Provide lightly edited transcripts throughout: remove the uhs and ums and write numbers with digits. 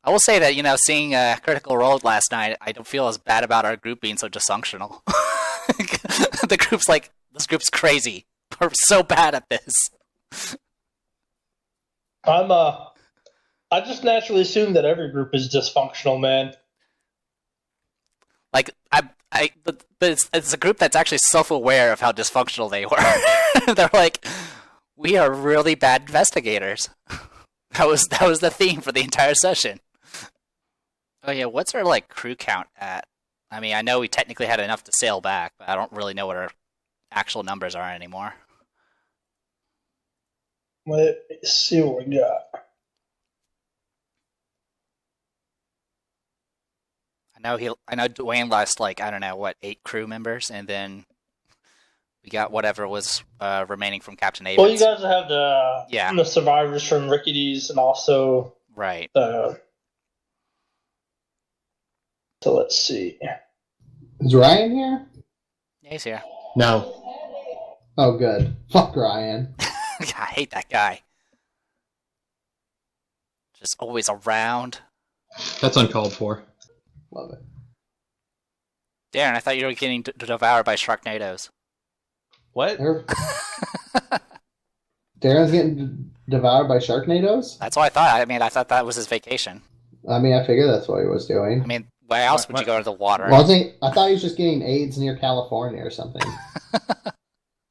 I will say that, seeing Critical Role last night, I don't feel as bad about our group being so dysfunctional. This group's crazy. We're so bad at this. I just naturally assume that every group is dysfunctional, man. But it's a group that's actually self-aware of how dysfunctional they were. They're like, we are really bad investigators. That was the theme for the entire session. Oh yeah, what's our crew count at? I mean, I know we technically had enough to sail back, but I don't really know what our actual numbers are anymore. Let me see what we got. I know Dwayne lost 8 crew members, and then we got whatever was remaining from Captain Avens. Well, you guys have the survivors from Rickety's, and also right. So let's see. Is Ryan here? Yeah, he's here. No. Oh, good. Fuck Ryan. I hate that guy. Just always around. That's uncalled for. Love it. Darren, I thought you were getting devoured by Sharknadoes. What? Darren's getting devoured by Sharknadoes? That's what I thought. I mean, I thought that was his vacation. I mean, I figured that's what he was doing. I mean, why else would you go to the water? I thought he was just getting AIDS near California or something.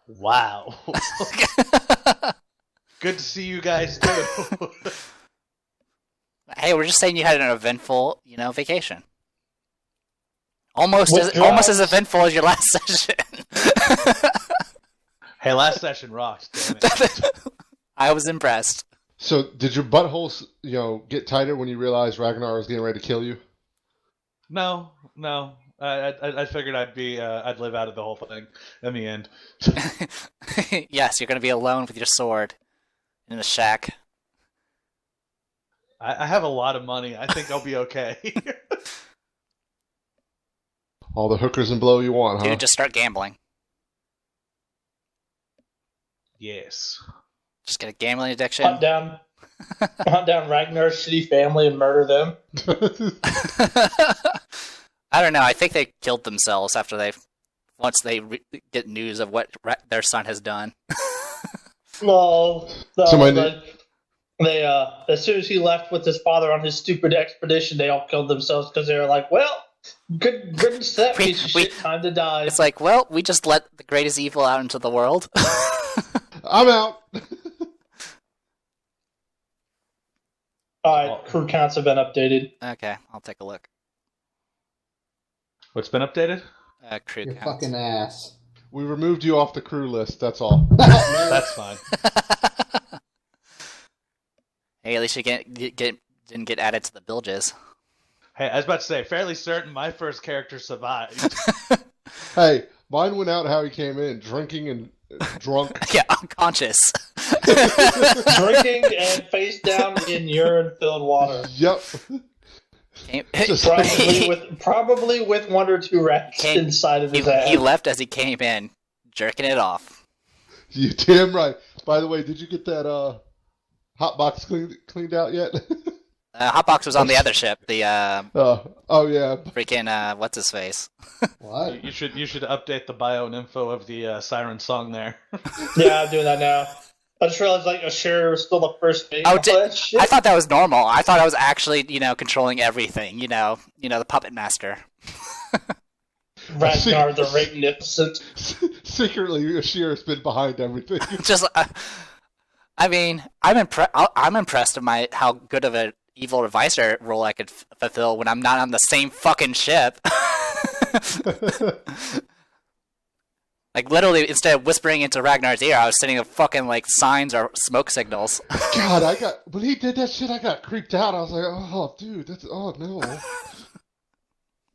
Wow. Good to see you guys too. Hey, we're just saying you had an eventful, vacation. Almost as eventful as your last session. Hey, last session rocked, damn it. I was impressed. So, did your buttholes, get tighter when you realized Ragnar was getting ready to kill you? No. I figured I'd live out of the whole thing in the end. Yes, you're going to be alone with your sword in a shack. I have a lot of money. I think I'll be okay. All the hookers and blow you want, huh? Dude, just start gambling. Yes. Just get a gambling addiction. Hunt down Ragnar's shitty family and murder them. I don't know. I think they killed themselves once they get news of what their son has done. No. Somebody... They as soon as he left with his father on his stupid expedition, they all killed themselves because they were like, well, good riddance to that piece of shit, time to die. It's like, well, we just let the greatest evil out into the world. I'm out. Alright, crew counts have been updated. Okay, I'll take a look. What's been updated? Crew Your counts. fucking ass. We removed you off the crew list, that's all. That's fine. Hey, at least you didn't get added to the bilges. Hey, I was about to say, fairly certain my first character survived. Hey, mine went out how he came in, drinking and drunk. Yeah, unconscious. Drinking and face down in urine-filled water. Yep. Probably with 1 or 2 rats inside of his ass. He left as he came in, jerking it off. You damn right. By the way, did you get that hot box cleaned out yet? Hotbox was on the other ship. The oh yeah. Freaking what's his face? What? You should update the bio and info of the siren song there. Yeah, I'm doing that now. I just realized Asher was still the first name. I thought that was normal. I thought I was actually, controlling everything. The puppet master. Ragnar the Magnificent. Secretly, Asher's been behind everything. Just, I mean, I'm impressed of how good of an evil advisor role I could fulfill when I'm not on the same fucking ship. Like, literally, instead of whispering into Ragnar's ear, I was sending fucking, signs or smoke signals. God, when he did that shit, I got creeped out. I was like, oh, dude, oh, no.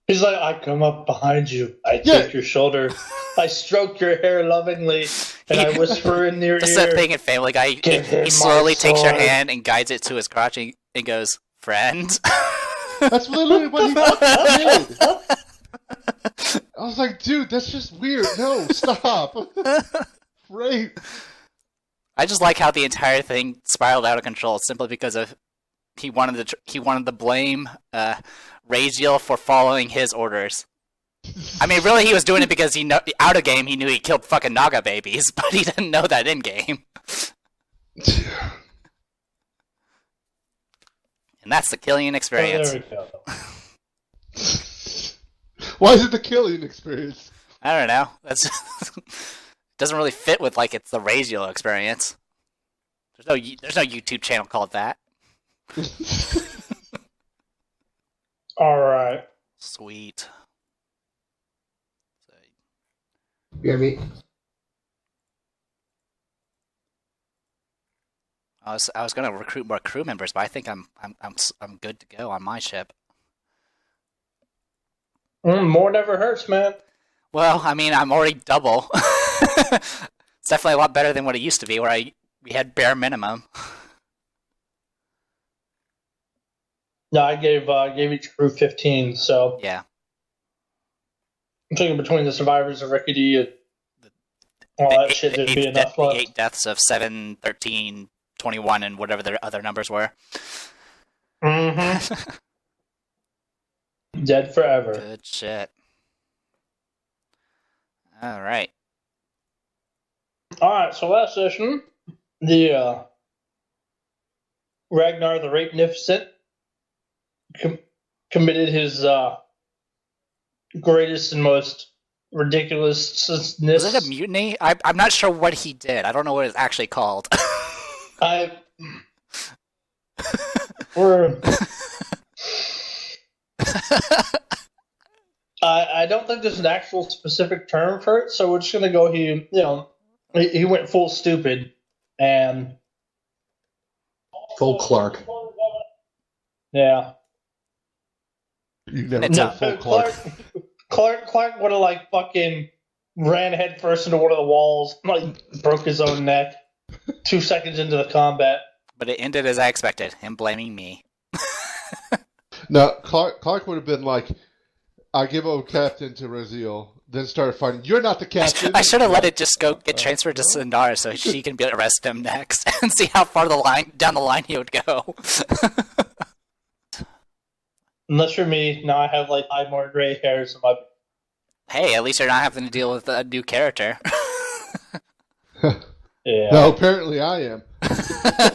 He's like, I come up behind you, I take your shoulder, I stroke your hair lovingly, and I whisper in your ear. Just that thing in Family Guy, he slowly takes your hand and guides it to his crotch and goes, friend. That's literally what he fucking did. I was like, dude, that's just weird. No, stop. Rape. I just like how the entire thing spiraled out of control simply because of he wanted to blame Raziel for following his orders. I mean, really, he was doing it because out of game he knew he killed fucking Naga babies, but he didn't know that in game. And that's the Killian experience. Oh, there we go. Why is it the Killian experience? I don't know. That's doesn't really fit with like it's the Raziel experience. There's no YouTube channel called that. All right. Sweet. BRB. I was gonna recruit more crew members, but I think I'm good to go on my ship. More never hurts, man. Well, I mean, I'm already double. It's definitely a lot better than what it used to be, where we had bare minimum. No, I gave each crew 15, so Yeah. I'm thinking between the survivors of Rickety and all that shit, there'd be enough left. 8 deaths of 7, 13, 21, and whatever their other numbers were. Mm-hmm. Dead forever. Good shit. All right. All right, so last session, the Ragnar the Rape-nificent committed his greatest and most ridiculousness. Was it a mutiny? I'm not sure what he did. I don't know what it's actually called. I don't think there's an actual specific term for it, so we're just gonna go. He went full stupid and Full Clark. yeah. You never It's met full Clark. Clark would have like fucking ran headfirst into one of the walls, like broke his own neck 2 seconds into the combat. But it ended as I expected, him blaming me. No, Clark would have been like, I give a captain to Raziel, then started fighting. You're not the captain. I should have let it just go get transferred to Sindar so she can arrest him next and see how far down the line he would go. Unless for me, now I have like 5 more gray hairs in my. Hey, at least you're not having to deal with a new character. Yeah. No, apparently I am.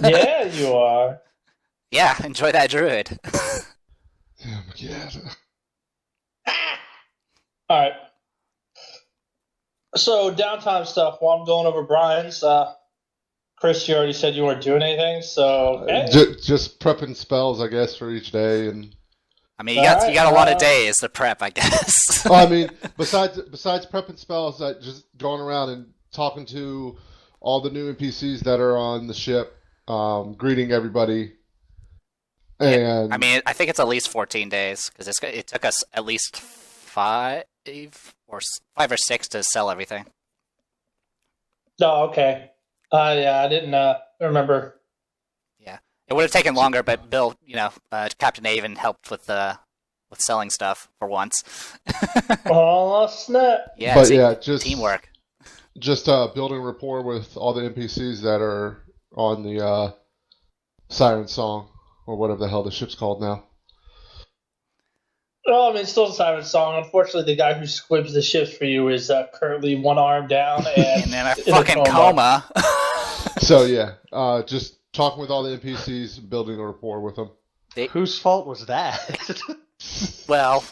Yeah, you are. Yeah, enjoy that druid. Oh my god. All right. So downtime stuff. While I'm going over Brian's, Chris, you already said you weren't doing anything, so okay. Just prepping spells, I guess, for each day, and I mean, you got a lot of days to prep, I guess. I mean, besides prepping spells, just going around and talking to all the new NPCs that are on the ship, greeting everybody. And I mean, I think it's at least 14 days because it took us at least 5 or 6 to sell everything. Oh, okay. Yeah, I didn't remember. Yeah, it would have taken longer, but Bill, Captain Avon helped with selling stuff for once. Oh snap! Yeah, but yeah, just teamwork. Just building rapport with all the NPCs that are on the Siren Song, or whatever the hell the ship's called now. Well, I mean, it's still a Siren Song. Unfortunately, the guy who squibs the ships for you is currently one arm down and in a fucking coma. So yeah, just talking with all the NPCs, building a rapport with them. Whose fault was that? Well,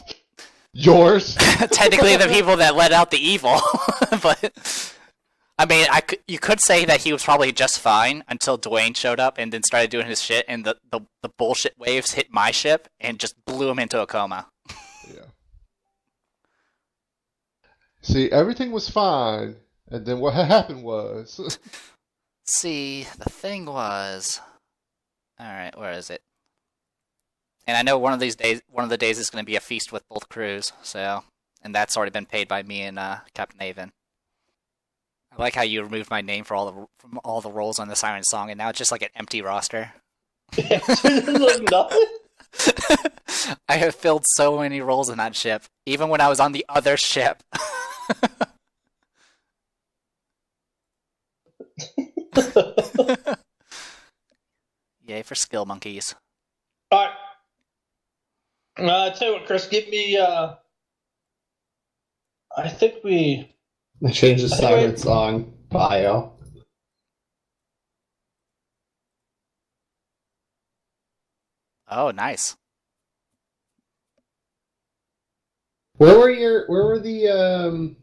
yours. Technically, the people that let out the evil, but I mean, you could say that he was probably just fine until Dwayne showed up and then started doing his shit, and the bullshit waves hit my ship and just blew him into a coma. Yeah. See, everything was fine, and then what happened was. See, the thing was, all right, where is it? And I know one of the days is going to be a feast with both crews. So, and that's already been paid by me and Captain Avon. I like how you removed my name from all the roles on the Siren Song, and now it's just like an empty roster. Like nothing. I have filled so many roles in that ship, even when I was on the other ship. Yay for skill monkeys. All right. I tell you what, Chris, give me. I think we. I changed the I think Siren Song bio. Oh, nice. Where were the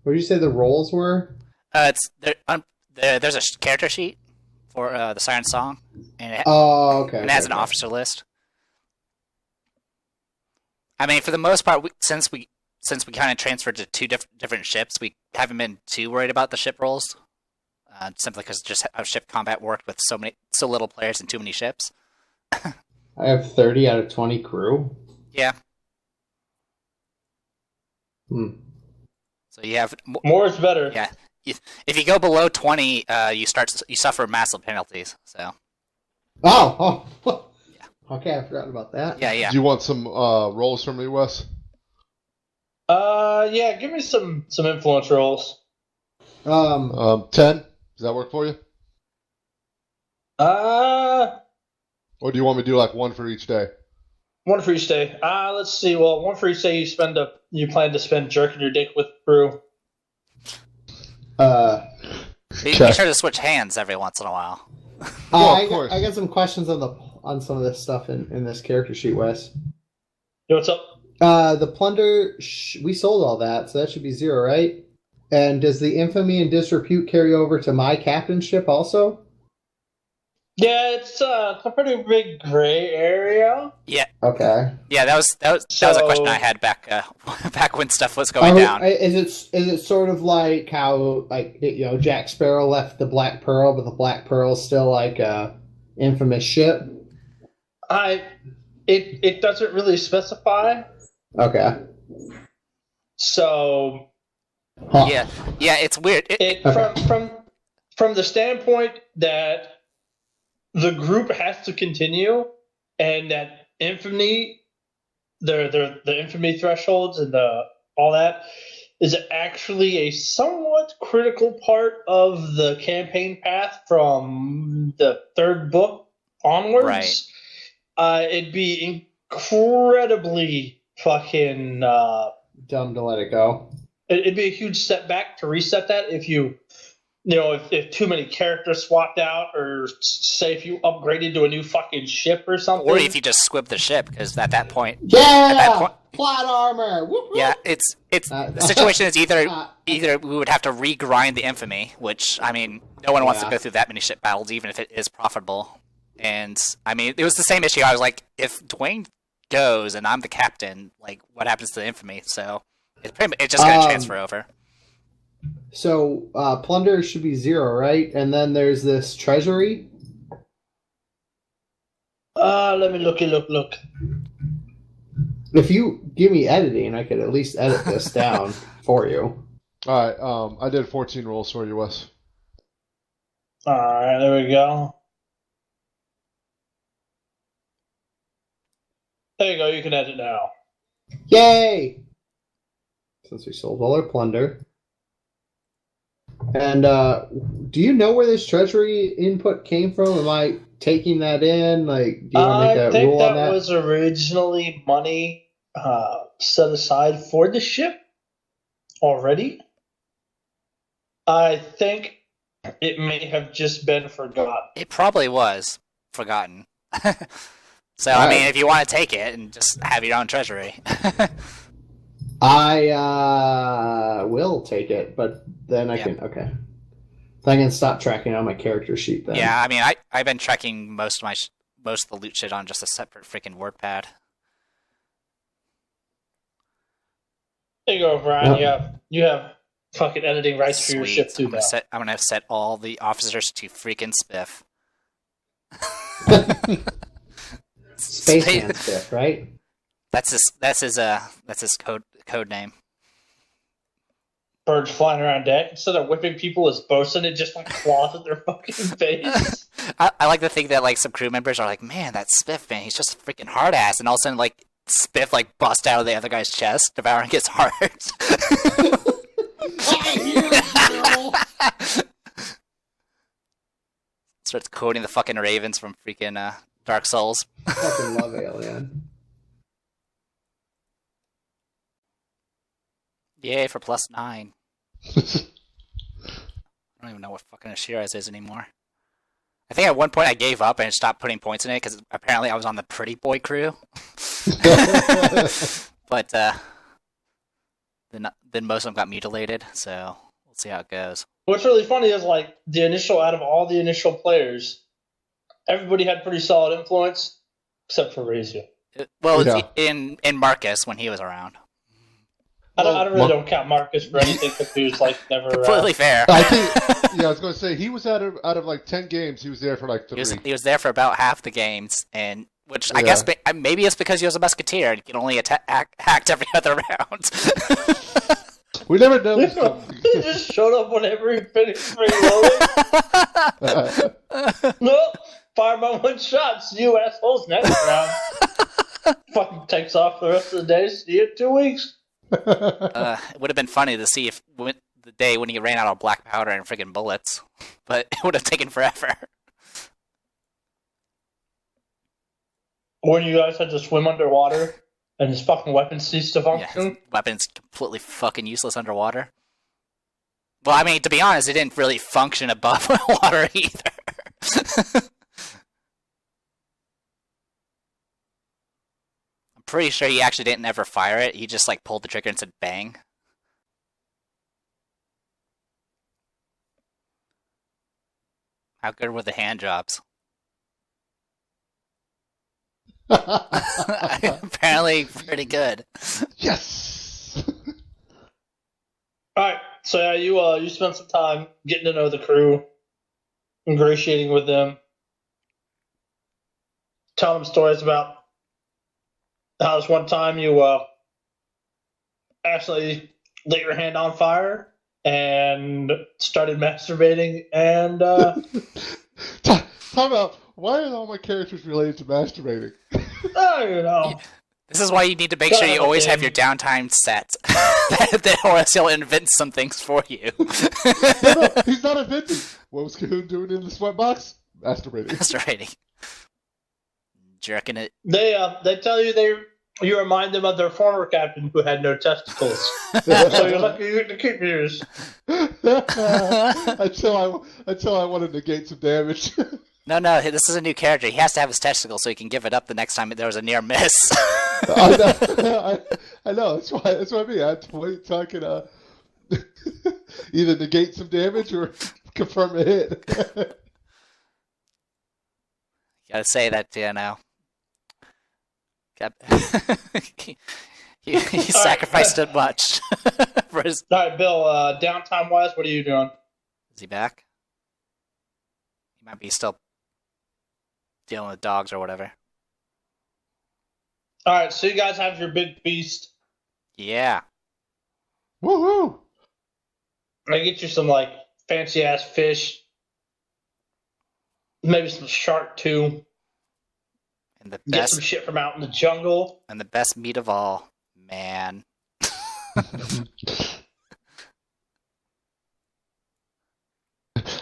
what did you say the roles were? It's there's a character sheet for the Siren Song, and Oh, okay. it has an okay. officer list. I mean, for the most part, since we kind of transferred to two different ships, we haven't been too worried about the ship roles. Simply because just how ship combat worked with so little players and too many ships. I have 30 out of 20 crew. Yeah. Hmm. So you have More is better. Yeah. If you go below 20, you suffer massive penalties. So. Oh. Yeah. Okay, I forgot about that. Yeah. Do you want some rolls from me, Wes? Yeah. Give me some influence rolls. 10. Does that work for you? Or do you want me to do like one for each day? One for each day. Let's see. Well, one for each day you plan to spend jerking your dick with crew. Be sure to switch hands every once in a while. Of course. I got some questions on some of this stuff in this character sheet, Wes. Yo, what's up? The plunder, we sold all that, so that should be 0, right? And does the infamy and disrepute carry over to my captainship also? Yeah, it's a pretty big gray area. Yeah. Okay. Yeah, that was a question I had back back when stuff was going down. Is it sort of like how Jack Sparrow left the Black Pearl, but the Black Pearl's still like a infamous ship? It doesn't really specify. Okay. So. Huh. Yeah, it's weird. From the standpoint that the group has to continue, and that infamy, the infamy thresholds and all that is actually a somewhat critical part of the campaign path from the third book onwards. Right. It'd be incredibly fucking Dumb to let it go. It'd be a huge setback to reset that if if too many characters swapped out, or say if you upgraded to a new fucking ship or something. Or if you just squib the ship, because at that point, plot armor. Whoop, whoop. yeah, it's the situation is either we would have to regrind the infamy, which I mean, no one wants to go through that many ship battles, even if it is profitable. And I mean, it was the same issue. I was like, if Dwayne goes and I'm the captain, like, what happens to the infamy? So it's just going to transfer over. So, plunder should be 0, right? And then there's this treasury. Let me look. If you give me editing, I could at least edit this down for you. All right. I did 14 rolls for you, Wes. All right, there we go. There you go. You can edit now. Yay! Since we sold all our plunder. And do you know where this treasury input came from? Am I taking that in? Like, do you want to make that rule on that? I think that was originally money set aside for the ship already. I think it may have just been forgotten. It probably was forgotten. So, I mean, if you want to take it and just have your own treasury. I will take it, but then I can... Okay. I can stop tracking on my character sheet then. Yeah, I mean, I've been tracking most of the loot shit on just a separate freaking WordPad. There you go, Brian. You have fucking editing rights for your Sweet. ship too. I'm gonna set all the officers to freaking spiff. Spaceman Spiff, right? That's his code name. Birds flying around deck. Instead of whipping people as bosun, it just like claws at their fucking face. I like to think that like some crew members are like, man, that Spiff man, he's just a freaking hard ass, and all of a sudden like Spiff like busts out of the other guy's chest, devouring his heart. Starts quoting the fucking ravens from freaking Dark Souls. Fucking love Alien. Yay for +9. I don't even know what fucking Shiraz is anymore. I think at one point I gave up and stopped putting points in it because apparently I was on the pretty boy crew. But then most of them got mutilated, so we'll see how it goes. What's really funny is like out of all the initial players, everybody had pretty solid influence except for Razor. Yeah. in Marcus when he was around. I really don't count Marcus for anything because he was like never Completely fair. I think, I was going to say, he was out of like 10 games, he was there for like 3. He was there for about half the games, and which I guess maybe it's because he was a musketeer and he can only act every other round. We never know. He just showed up whenever he finished reloading. No, fire my one shot. See you assholes next round. Fucking takes off the rest of the day. See you in 2 weeks. It would have been funny to see if the day when he ran out of black powder and friggin' bullets, but it would have taken forever. When you guys had to swim underwater and his fucking weapon ceased to function. Yeah, his weapon's completely fucking useless underwater. Well, I mean, to be honest, it didn't really function above water either. I'm pretty sure he actually didn't ever fire it. He just like pulled the trigger and said bang. How good were the hand jobs? Apparently pretty good. Yes. All right, so you spent some time getting to know the crew, ingratiating with them, telling them stories about how this one time you actually lit your hand on fire and started masturbating and Talk about, why are all my characters related to masturbating? This is why you need to make sure you always have your downtime set, or else he'll invent some things for you. No, he's not inventing. What was Cahoon doing in the sweatbox? Masturbating. Masturbating. Jerking it. They tell you you remind them of their former captain who had no testicles. So you're lucky you get to keep yours. until I want to negate some damage. No, this is a new character. He has to have his testicles so he can give it up the next time there was a near miss. I know. That's what I mean. I have to wait until I can either negate some damage or confirm a hit. Gotta say that, he sacrificed it much. For his... All right, Bill, downtime wise, what are you doing? Is he back? He might be still dealing with dogs or whatever. All right, so you guys have your big feast. Yeah. Woohoo! I get you some like fancy ass fish, maybe some shark too. And the Get best some shit from out in the jungle. and the best meat of all, man.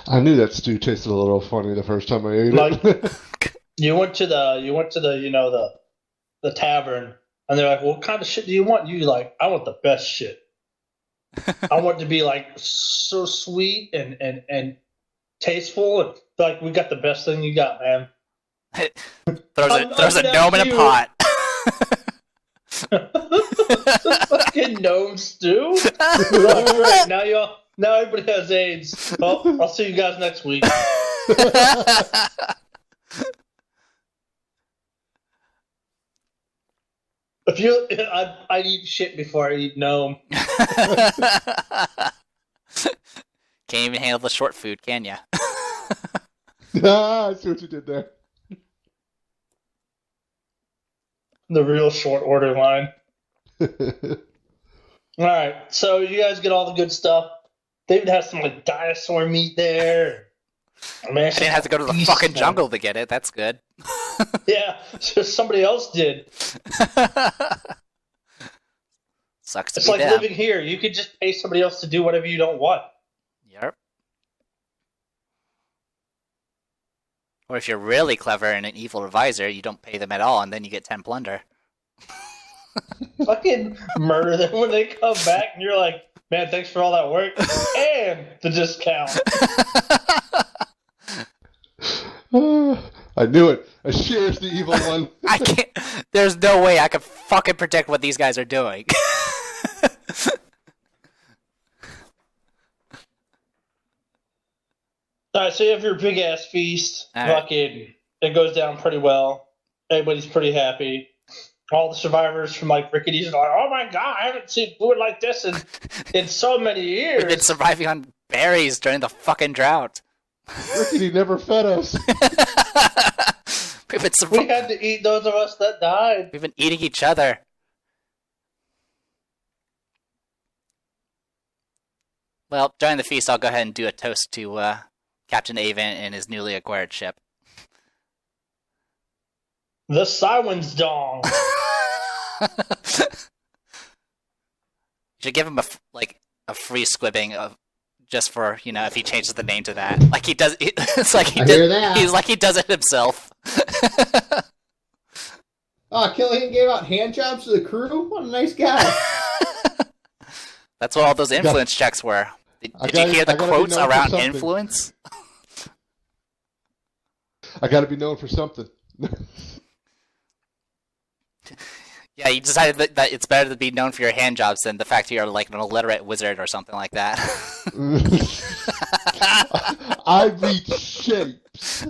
I knew that stew tasted a little funny the first time I ate Like, it. you went to the the tavern, and they're like, "What kind of shit do you want?" You like, "I want the best shit. I want it to be like so sweet and tasteful, and like we got the best thing you got, man." Throws a gnome in a pot. Fucking gnome stew. Like, right, now everybody has AIDS. Well, I'll see you guys next week. I'd eat shit before I eat gnome. Can't even handle the short food, can ya? I see what you did there. The real short order line. All right, so you guys get all the good stuff. David has some like dinosaur meat there. Man, I didn't have to go to the fucking jungle to get it. That's good. Yeah, so somebody else did. Sucks to It's be like them. living here. You could just pay somebody else to do whatever you don't want. Yep. Or if you're really clever and an evil advisor, you don't pay them at all, and then you get 10 plunder. Fucking murder them when they come back, and you're like, man, thanks for all that work and the discount. I knew it. Ashir's the evil one. I can't. There's no way I could fucking predict what these guys are doing. Alright, so you have your big ass feast. All right. Fucking, it goes down pretty well. Everybody's pretty happy. All the survivors from like Rickety's are like, oh my god, I haven't seen food like this in so many years. We've been surviving on berries during the fucking drought. Rickety never fed us. We had to eat those of us that died. We've been eating each other. Well, during the feast, I'll go ahead and do a toast to Captain Avon and his newly acquired ship. The Simon's Dong. Should give him a free squibbing of just for, if he changes the name to that. Like he does. It's like he hear does. that. He's like he does it himself. Oh, Killian gave out hand jobs to the crew? What a nice guy. That's what all those influence checks were. Did you hear the quotes around influence? I gotta be known for something. Yeah, you decided that it's better to be known for your hand jobs than the fact you're like an illiterate wizard or something like that. I read shapes.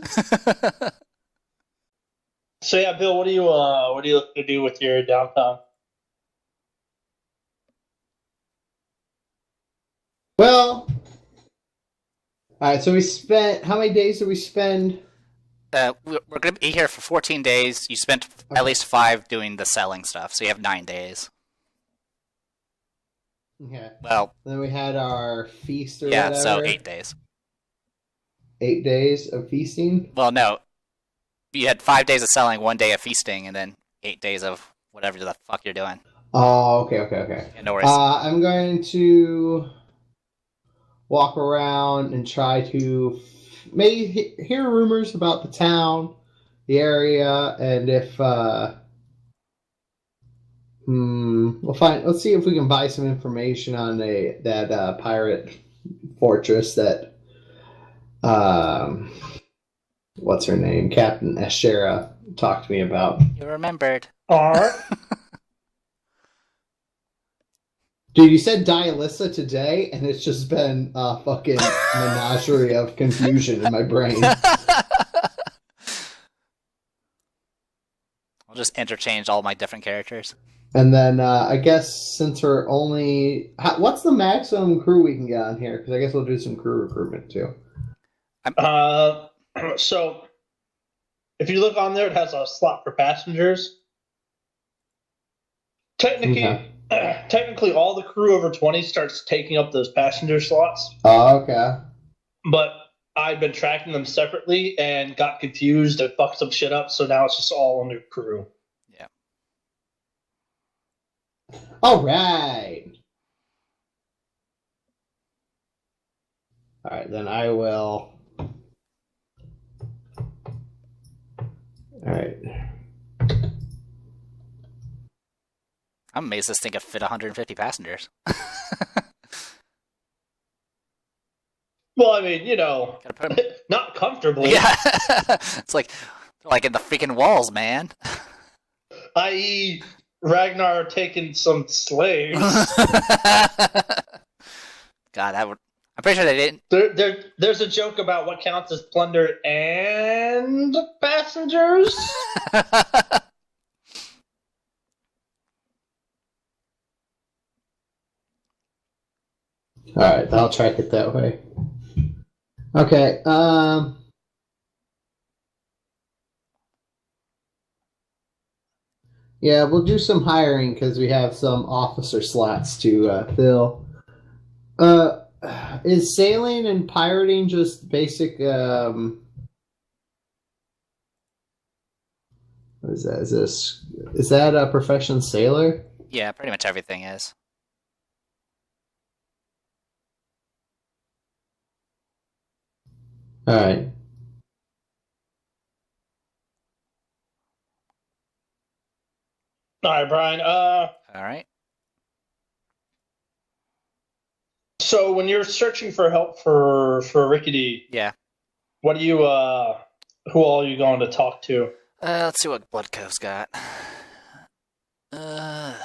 So yeah, Bill, what do you look to do with your downtime? Well, alright, so we spent, how many days did we spend? We're going to be here for 14 days. You spent at least 5 doing the selling stuff, so you have 9 days. Okay. Well, Then we had our feast or yeah, whatever. so 8 days. 8 days of feasting? Well, no. You had 5 days of selling, 1 day of feasting, and then 8 days of whatever the fuck you're doing. Oh, okay. Yeah, no worries. I'm going to walk around and try to maybe hear rumors about the town, the area, and if we'll find. Let's see if we can buy some information on that pirate fortress that what's her name, Captain Ashera talked to me about. You remembered. Alright. Dude, you said Dialyssa today, and it's just been a fucking menagerie of confusion in my brain. I'll just interchange all my different characters. And then I guess since we're only... what's the maximum crew we can get on here? Because I guess we'll do some crew recruitment, too. So if you look on there, it has a slot for passengers. Technically, all the crew over 20 starts taking up those passenger slots. Oh, okay. But I've been tracking them separately and got confused and fucked some shit up, so now it's just all under crew. Yeah. All right. All right, then I will... All right. I'm amazed this thing could fit 150 passengers. Well, I mean, Gotta put 'em- not comfortably. Yeah. It's like in the freaking walls, man. I.e., Ragnar taking some slaves. God, I'm pretty sure they didn't. There's a joke about what counts as plunder and passengers. All right, I'll track it that way. Okay. Yeah, we'll do some hiring because we have some officer slots to fill. Is sailing and pirating just basic? What is that? Is that a profession sailor? Yeah, pretty much everything is. All right. All right, Brian. All right. So when you're searching for help for Rickety, Yeah. what do you who all are you going to talk to? Let's see what Blood Cove's got. Well,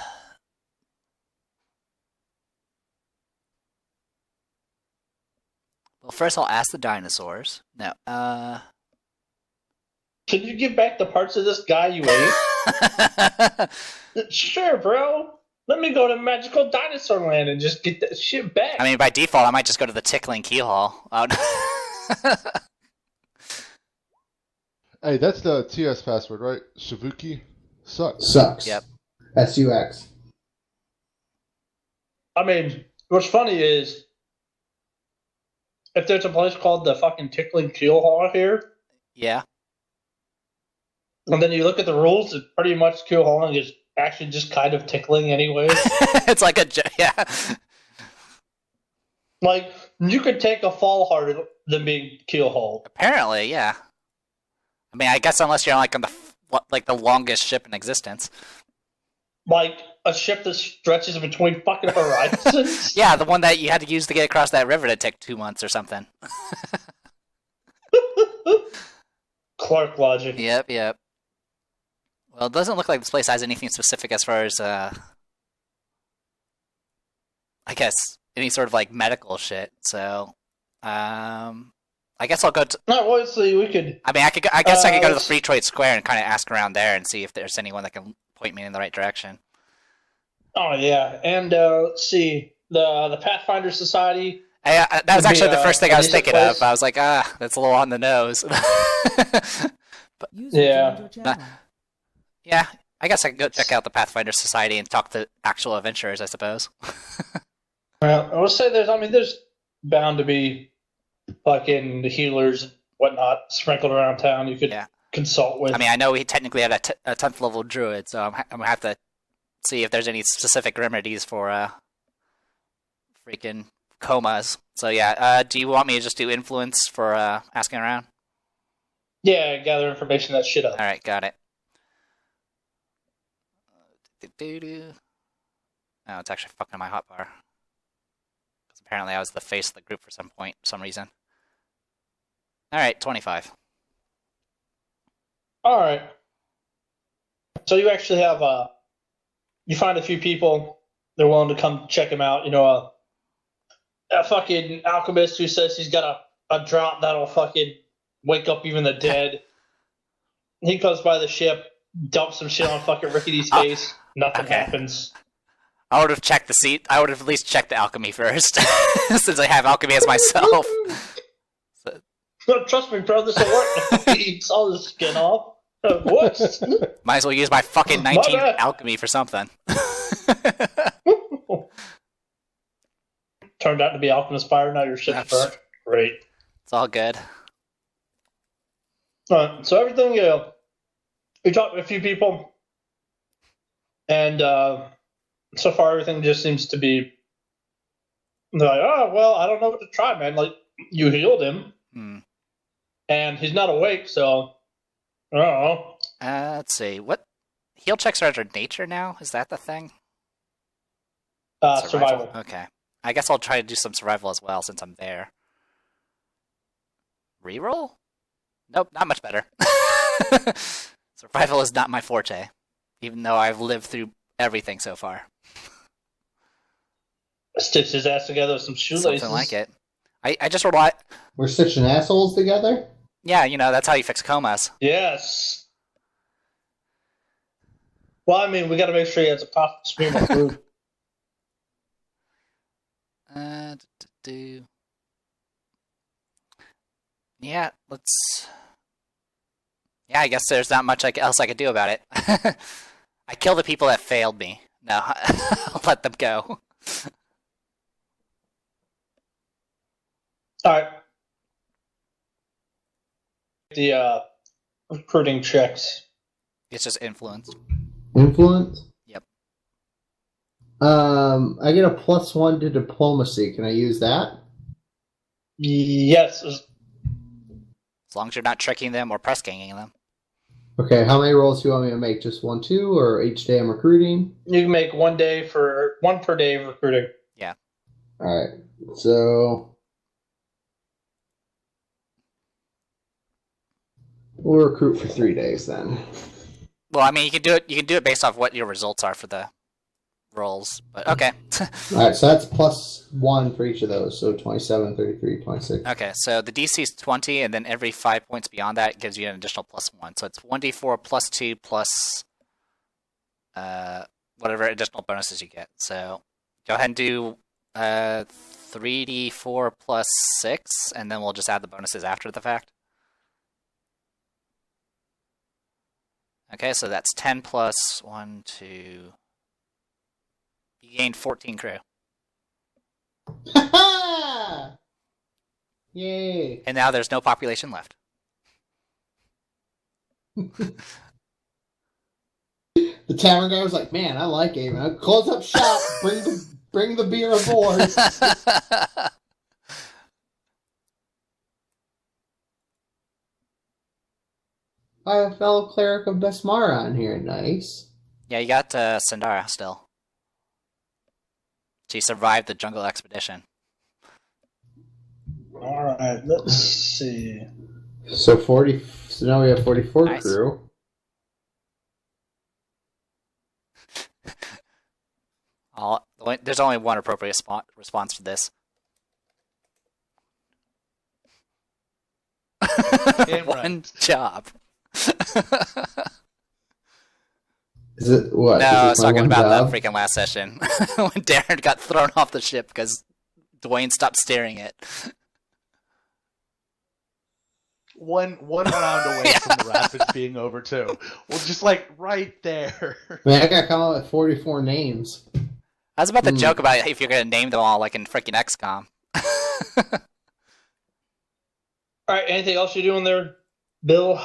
first I'll ask the dinosaurs. No. Can you give back the parts of this guy you ate? Sure, bro. Let me go to Magical Dinosaur Land and just get that shit back. I mean, by default, I might just go to the Tickling Keelhaul. Hey, that's the TS password, right? Shivuki sucks. Sucks. Yep. SUX. I mean, what's funny is if there's a place called the fucking Tickling Keelhaul here, Yeah. and then you look at the rules, it's pretty much keelhauling is actually just kind of tickling anyways. It's like yeah. Like, you could take a fall harder than being keelhauled. Apparently, yeah. I mean, I guess unless you're like on the longest ship in existence. Like a ship that stretches between fucking horizons. Yeah, the one that you had to use to get across that river to take 2 months or something. Clark logic. Yep. Well, it doesn't look like this place has anything specific as far as, I guess, any sort of, like, medical shit, so, I guess I'll go to... No, obviously we could... I mean, I guess I could go to the Free Trade Square and kind of ask around there and see if there's anyone that can point me in the right direction. Oh, yeah. And, let's see, the Pathfinder Society... That was actually the first thing I was thinking place. of. I was like, that's a little on the nose. Yeah. Yeah, I guess I can go check out the Pathfinder Society and talk to actual adventurers, I suppose. Well, I would say there's bound to be fucking the healers and whatnot sprinkled around town you could consult with. I mean, I know we technically had a 10th level druid, so I'm going to have to see if there's any specific remedies for freaking comas. So yeah, do you want me to just do influence for asking around? Yeah, gather information, that shit up. Alright, got it. Oh, it's actually fucking my hotbar. Because apparently I was the face of the group for some reason. Alright, 25. Alright. So you actually have, you find a few people, they're willing to come check him out. You know, a fucking alchemist who says he's got a drop that'll fucking wake up even the dead. He comes by the ship, dumps some shit on fucking Rickety's face. Nothing happens. I would have checked the seat. I would have at least checked the alchemy first, since I have alchemy as myself. Trust me, bro, this will work. He eats all his skin off. What? Might as well use my fucking 19 alchemy for something. Turned out to be alchemist fire. Now your shit's burnt. Great. It's all good. Alright, so everything, we talked to a few people, and so far everything just seems to be, they're like, oh, well, I don't know what to try, man. Like, you healed him, and he's not awake, so, I don't know. Let's see. What heal checks are under nature now? Is that the thing? Survival. Okay. I guess I'll try to do some survival as well since I'm there. Reroll? Nope, not much better. Survival is not my forte, even though I've lived through everything so far. Stitch his ass together with some shoelaces. Something like it. I just rely... We're stitching assholes together? Yeah, you know, that's how you fix comas. Yes. Well, I mean, we gotta make sure he has a profit stream of food. Yeah, let's... Yeah, I guess there's not much else I could do about it. I kill the people that failed me. No, I'll let them go. Alright. The recruiting checks. It's just influence. Influence? Yep. I get a +1 to diplomacy. Can I use that? Yes. As long as you're not tricking them or press ganging them. Okay, how many rolls do you want me to make? Just 1, 2, or each day I'm recruiting? You can make one per day of recruiting. Yeah. Alright, so we'll recruit for 3 days then. Well, I mean, you can do it. You can do it based off what your results are for the rolls. But okay. Alright, so that's +1 for each of those. So 27, 33, 26. Okay, so the DC is 20, and then every 5 points beyond that gives you an additional +1. So it's 1d4 plus 2 plus whatever additional bonuses you get. So go ahead and do 3d4 plus 6, and then we'll just add the bonuses after the fact. Okay, so that's 10 plus 1, 2... You gained 14 crew. Ha! Yay! And now there's no population left. The tavern guy was like, "Man, I like it. Close up shop. Bring the beer aboard." I have a fellow cleric of Besmara on here. Nice. Yeah, you got Sandara still. She survived the jungle expedition. All right, let's see. So 40. So now we have 44 Nice. crew. There's only one appropriate response for this. One job. Is it what? No, Is I this was my talking one about job? that freaking last session when Darren got thrown off the ship because Dwayne stopped steering it. One round away from the rapids being over too. Well, just like right there. Man, I gotta come up with 44 names. I was about to joke about if you're gonna name them all like in freaking XCOM. All right, anything else you're doing there, Bill?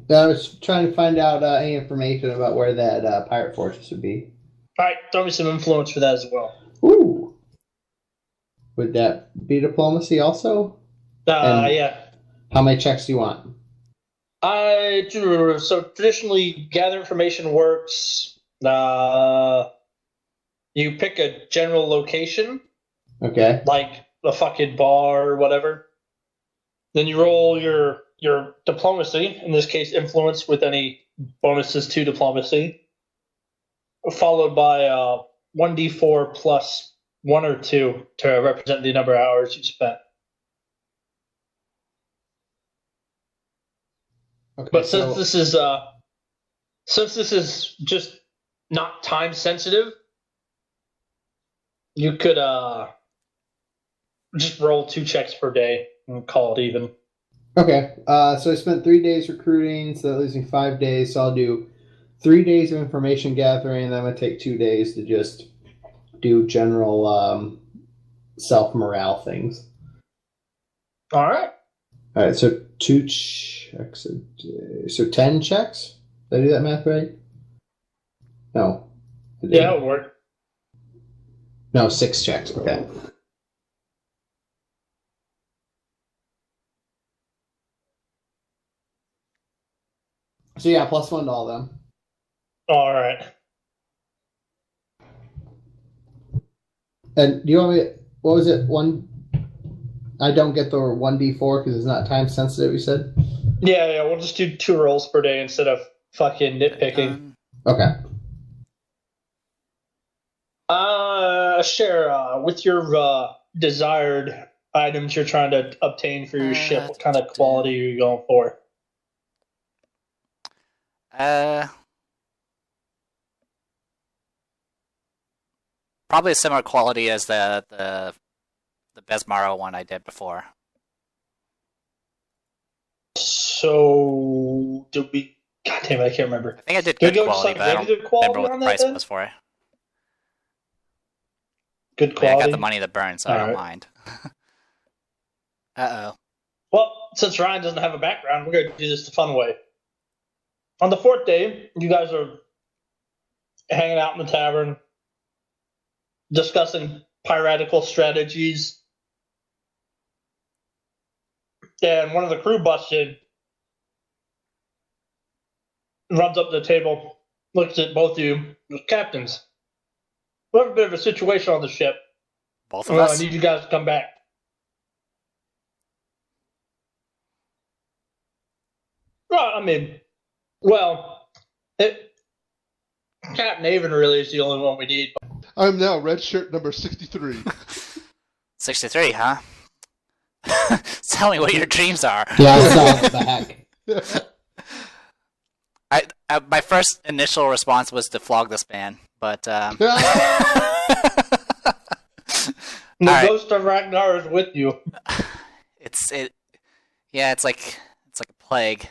I was trying to find out any information about where that pirate fortress would be. All right, throw me some influence for that as well. Ooh. Would that be diplomacy also? Yeah. How many checks do you want? So traditionally, gather information works. You pick a general location, Okay. like a fucking bar or whatever. Then you roll your diplomacy, in this case, influence with any bonuses to diplomacy, followed by 1d4 plus 1 or 2 to represent the number of hours you spent. Okay, But since this is just not time sensitive, you could just roll 2 checks per day and call it even. Okay, so I spent 3 days recruiting, so that leaves me 5 days. So I'll do 3 days of information gathering, and then I'm going to take 2 days to just do general self-morale things. All right. All right, so 2 checks a day. So 10 checks? Did I do that math right? No. I didn't. Yeah, it'll work. No, 6 checks. Okay. So yeah, +1 to all of them. All right. And do you want me? What was it? I don't get the 1d4 because it's not time sensitive. You said. Yeah. We'll just do 2 rolls per day instead of fucking nitpicking. Okay. Share with your desired items you're trying to obtain for your ship. What kind of quality are you going for? Probably a similar quality as the Besmaro one I did before. So did we? God damn it, I can't remember. I think I did Did we good go with quality, some but I don't regular quality remember what on the that price then? was for it. Good I mean, quality. I got the money to burn, so I don't Alright. mind. Uh-oh. Well, since Ryan doesn't have a background, we're going to do this the fun way. On the 4th day, you guys are hanging out in the tavern, discussing piratical strategies. and one of the crew busts in, runs up to the table, looks at both of you, goes, Captains, we have a bit of a situation on the ship. Both of us? I need you guys to come back. Well, I mean, Captain Avon really is the only one we need. I'm now red shirt number 63. 63, huh? Tell me what your dreams are. Yeah, I saw the back. My first initial response was to flog this man, but The Alright. ghost of Ragnar is with you. it's like a plague.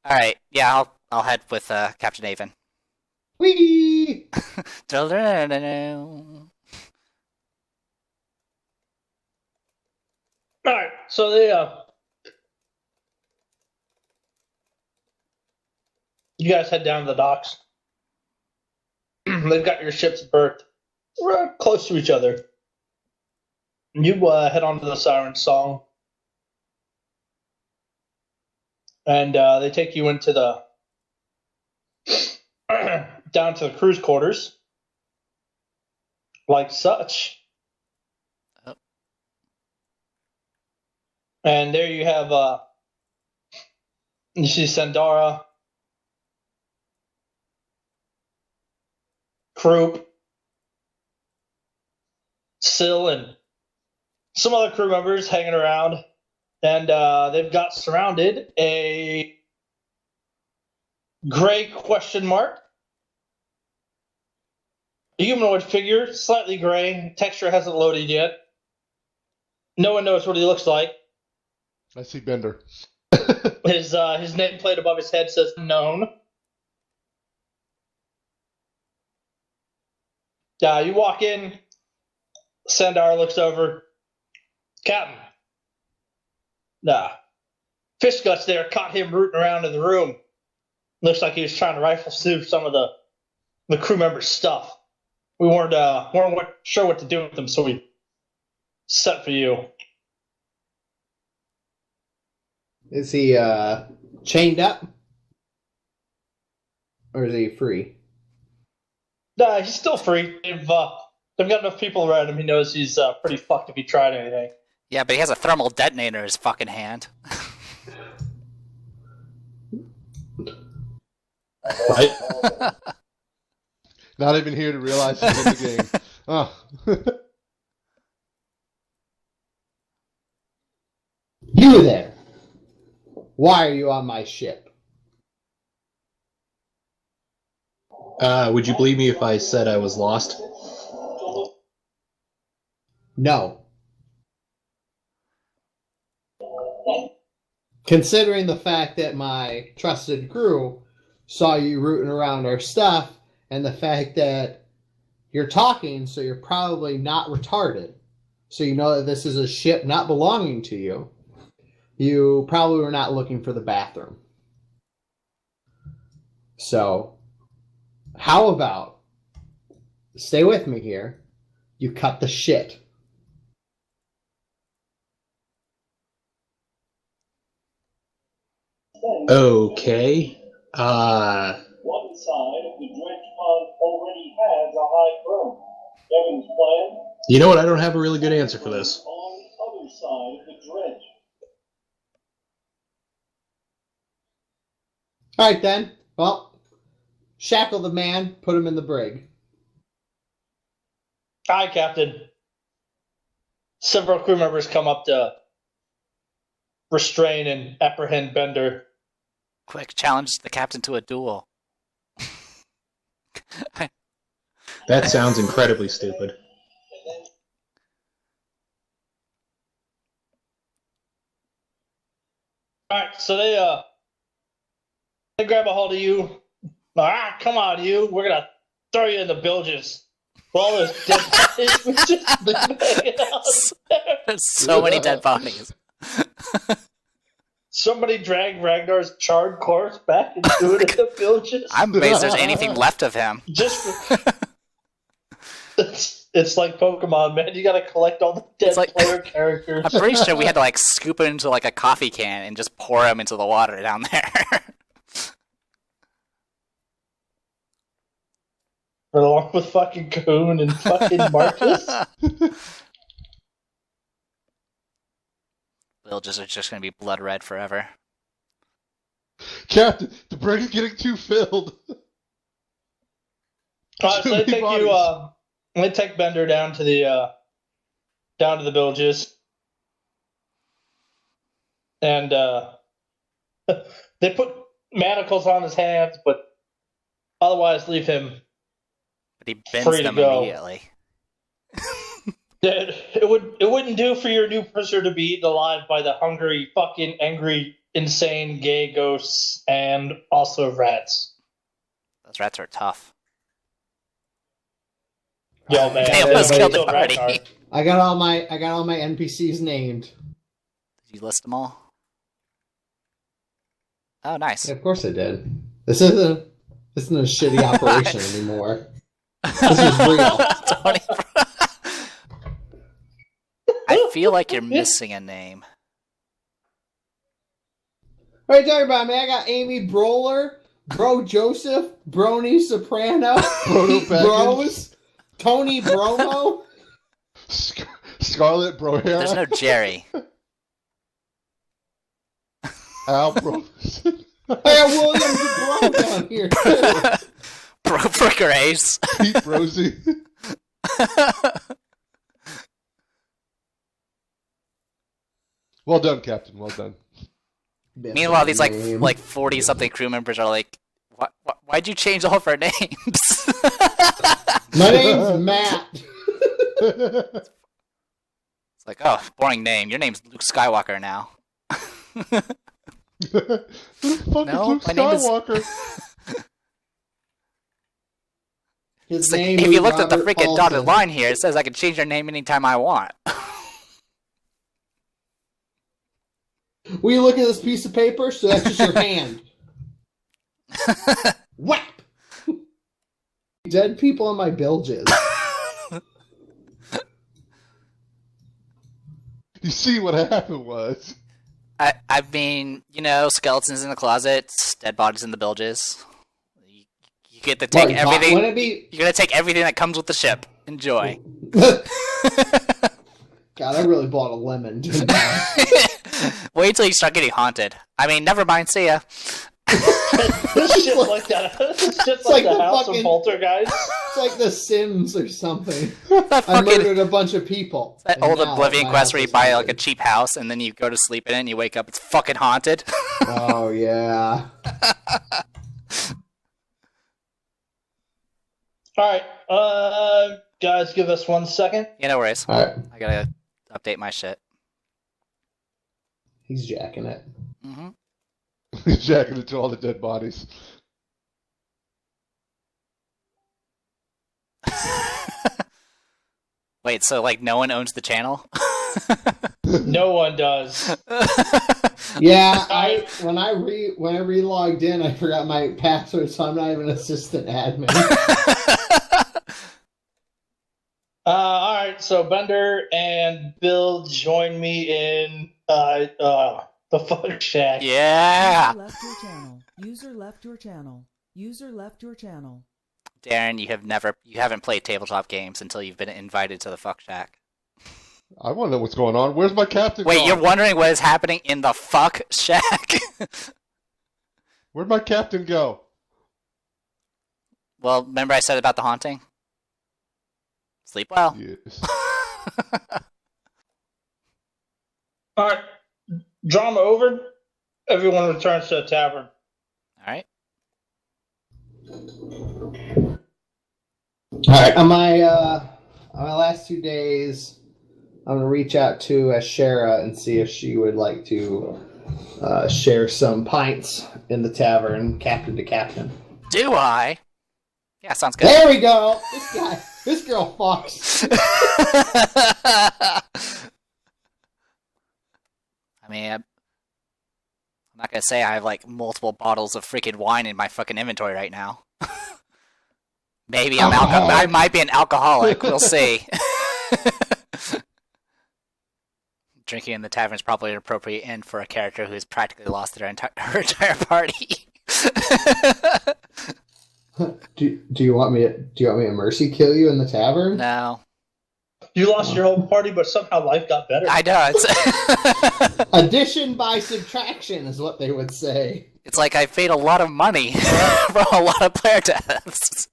All right, yeah, I'll head with Captain Avon. Whee! Alright, so they you guys head down to the docks. They've got your ships berthed. We're close to each other. You head on to the Siren Song. And they take you into the down to the crew's quarters. Like such. Oh. And there you have you see Sandara, Croup, Syl, and some other crew members hanging around. And they've got surrounded a gray question mark. A humanoid figure, slightly gray. Texture hasn't loaded yet. No one knows what he looks like. I see Bender. His nameplate above his head says unknown. You walk in. Sandar looks over. Captain. Fish Guts there caught him rooting around in the room. Looks like he was trying to rifle through some of the crew members' stuff. We weren't sure what to do with them, so we set for you. Is he chained up? Or is he free? He's still free. They've got enough people around him. He knows he's pretty fucked if he tried anything. Yeah, but he has a thermal detonator in his fucking hand. Right? Not even here to realize he's in the game. Oh. You there! Why are you on my ship? Would you believe me if I said I was lost? No. Considering the fact that my trusted crew saw you rooting around our stuff, and the fact that you're talking, so you're probably not retarded, so you know that this is a ship not belonging to you, you probably were not looking for the bathroom. So, how about, stay with me here, you cut the shit. Okay. One side of the dredge pond already has a high room. Kevin's plan? You know what? I don't have a really good answer for this. On the other side of the dredge. Alright then, well, shackle the man, put him in the brig. Hi, Captain. Several crew members come up to restrain and apprehend Bender. Quick, challenge the captain to a duel. That sounds incredibly stupid. Alright, so they grab a hold of you. Come on, you. We're gonna throw you in the bilges. For all those dead bodies we just been hanging out there. There's so many dead bodies. Somebody drag Ragnar's charred corpse back and threw it in the bilges. I'm amazed there's anything left of him. Just for, it's It's like Pokemon, man. You gotta collect all the dead player characters. I'm pretty sure we had to like scoop it into like a coffee can and just pour them into the water down there. Along with fucking Coon and fucking Marcus. Villages are just gonna be blood red forever. Captain, the brain is getting too filled. So they take you. They take Bender down to the villages, and they put manacles on his hands, but otherwise leave him. But he bends free them to go. immediately. It wouldn't do for your new prisoner to be eaten alive by the hungry, fucking angry, insane gay ghosts and also rats. Those rats are tough. Yo, man, They almost killed the rats party. I got all my NPCs named. Did you list them all? Oh, nice. Yeah, of course I did. This isn't a shitty operation anymore. This is real. Tony, I feel like you're missing a name. What are you talking about, man? I got Amy Broler, Bro Joseph, Brony Soprano, Pete Bros, Tony Bromo, Scarlet Brohair. There's no Jerry. Al Bro. I got William Bro down here too. Bro Fricker Ace. Pete Rosie. Well done, Captain. Well done. Meanwhile, these like 40-something crew members are like, why'd you change all of our names? My name's Matt. It's like, oh, boring name. Your name's Luke Skywalker now. Who the fuck No, is Luke my name is- Skywalker? His It's like, name if was you looked at the Robert freaking dotted Paulson. line here, it says I can change your name anytime I want. Will you look at this piece of paper? So that's just your hand. Whap! Dead people on my bilges. You see what happened was. I mean, you know, skeletons in the closets, dead bodies in the bilges. You get to take everything. Wouldn't it be... You're gonna take everything that comes with the ship. Enjoy. God, I really bought a lemon, didn't I? Wait till you start getting haunted. I mean, never mind. See ya. This shit like that. It's just like the House fucking- of Poltergeist. It's like The Sims or something. That I fucking murdered a bunch of people. that and old now Oblivion my quest house where you is buy like a haunted. cheap house and then you go to sleep in it and you wake up, it's fucking haunted. Oh, yeah. All right, guys, give us 1 second. Yeah, no worries. Alright, I gotta update my shit. he's jacking it. hmm He's jacking into all the dead bodies. Wait, so like no one owns the channel? No one does. Yeah, when I re-logged in, I forgot my password, so I'm not even assistant admin. All right, so Bender and Bill join me in the fuck shack. Yeah. User left your channel. User left your channel. User left your channel. Darren, you haven't played tabletop games until you've been invited to the fuck shack. I want to know what's going on. Where's my captain? Wait, gone? you're wondering what is happening in the fuck shack? Where'd my captain go? Well, remember I said about the haunting? Sleep well. Yes. All right, drama over. Everyone returns to the tavern. Alright. Alright, on my last 2 days, I'm going to reach out to Ashera and see if she would like to share some pints in the tavern, captain to captain. Do I? Yeah, sounds good. There we go! This girl fucks. I mean, I'm not gonna say I have like multiple bottles of freaking wine in my fucking inventory right now. Maybe I might be an alcoholic. We'll see. Drinking in the tavern is probably an appropriate end for a character who's practically lost her entire party. Do you want me to mercy kill you in the tavern? No. You lost your whole party, but somehow life got better. I know. Addition by subtraction is what they would say. It's like I paid a lot of money for a lot of player deaths.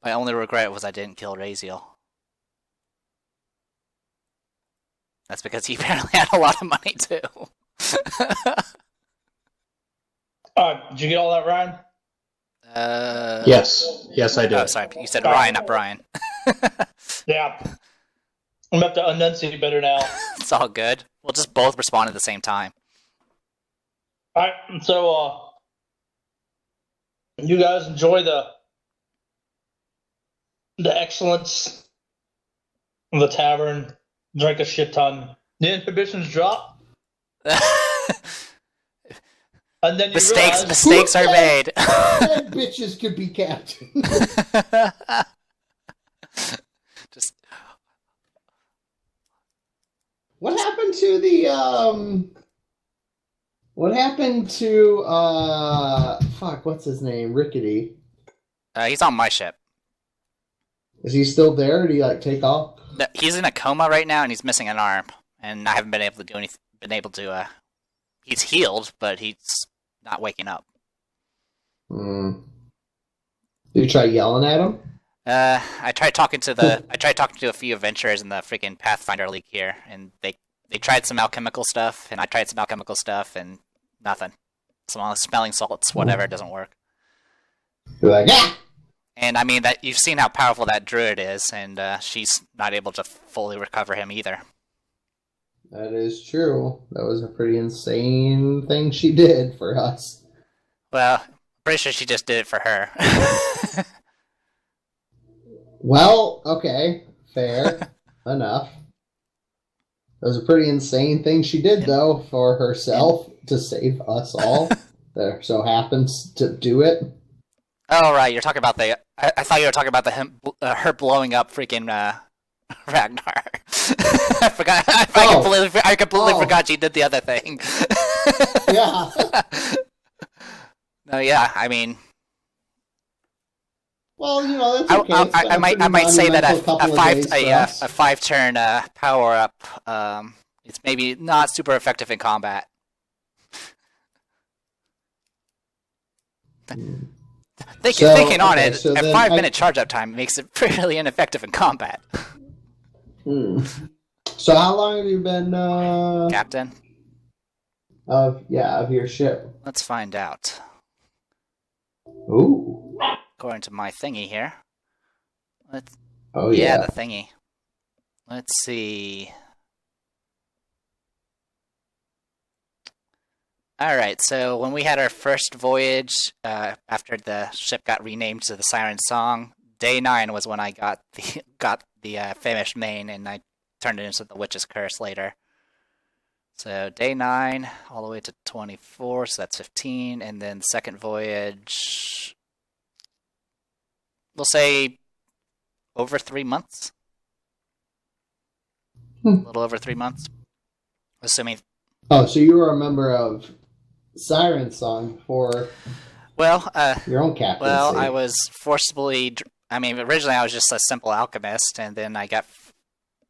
My only regret was I didn't kill Raziel. That's because he apparently had a lot of money too. Did you get all that, Ryan? Yes, I did. Oh, sorry, you said Ryan, not Brian. Yeah. I'm about to enunciate better now. It's all good. We'll just both respond at the same time. Alright, so, you guys enjoy the excellence of the tavern, drink a shit ton. The inhibitions drop, and then you mistakes are made. Dead bitches could be captain. Just What happened to the What happened to what's his name? Rickety. he's on my ship. Is he still there? Or did he take off? No, he's in a coma right now, and he's missing an arm. And I haven't been able to do anything. He's healed, but he's not waking up. Did you try yelling at him? I tried talking to a few adventurers in the freaking Pathfinder League here, and they tried some alchemical stuff, and I tried some alchemical stuff, and nothing. Some smelling salts, whatever, doesn't work. You're like, yeah! And I mean that you've seen how powerful that druid is, and she's not able to fully recover him either. That is true. That was a pretty insane thing she did for us. Well, I'm pretty sure she just did it for her. Well, okay, fair enough. That was a pretty insane thing she did, though, for herself to save us all. That so happens to do it. Oh right, you're talking about the. I thought you were talking about her blowing up freaking Ragnar. I forgot. I completely forgot she did the other thing. Yeah. No, yeah. I mean. Well, that's okay. I might say that a 5-turn power up. It's maybe not super effective in combat. Thinking on it, so a 5-minute charge up time makes it fairly ineffective in combat. So how long have you been Captain? Of your ship? Let's find out. Ooh. According to my thingy here. The thingy. Let's see. Alright, so when we had our first voyage, after the ship got renamed to the Siren Song, day 9 was when I got the famished main, and I turned it into the Witch's Curse later. So day 9, all the way to 24, so that's 15, and then the second voyage, we'll say over 3 months. A little over 3 months. Assuming. Oh, so you were a member of Siren Song before your own captaincy. Well, I was forcibly. Originally I was just a simple alchemist, and then I got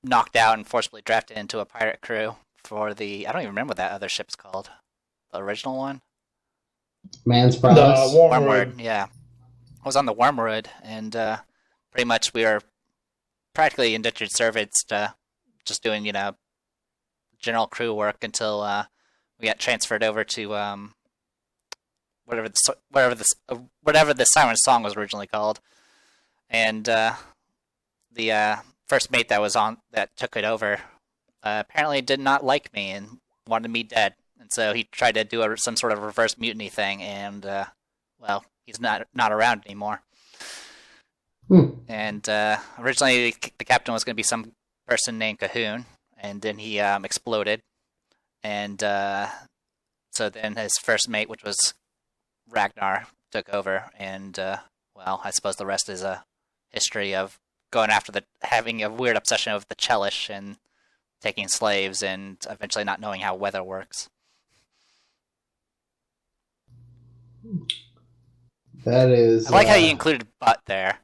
knocked out and forcibly drafted into a pirate crew for the. I don't even remember what that other ship's called. The original one? Man's Promise. The Wormwood. Yeah. I was on the Wormwood, and pretty much we were practically indentured servants to just doing, general crew work until we got transferred over to whatever the Siren Song was originally called, and the first mate that took it over apparently did not like me and wanted me dead, and so he tried to do some sort of reverse mutiny thing, and he's not around anymore. And originally the captain was going to be some person named Cahoon, and then he exploded, and so then his first mate, which was Ragnar took over, and well, I suppose the rest is a history of going after having a weird obsession with the Chelish and taking slaves, and eventually not knowing how weather works. That is. I like how you included butt there.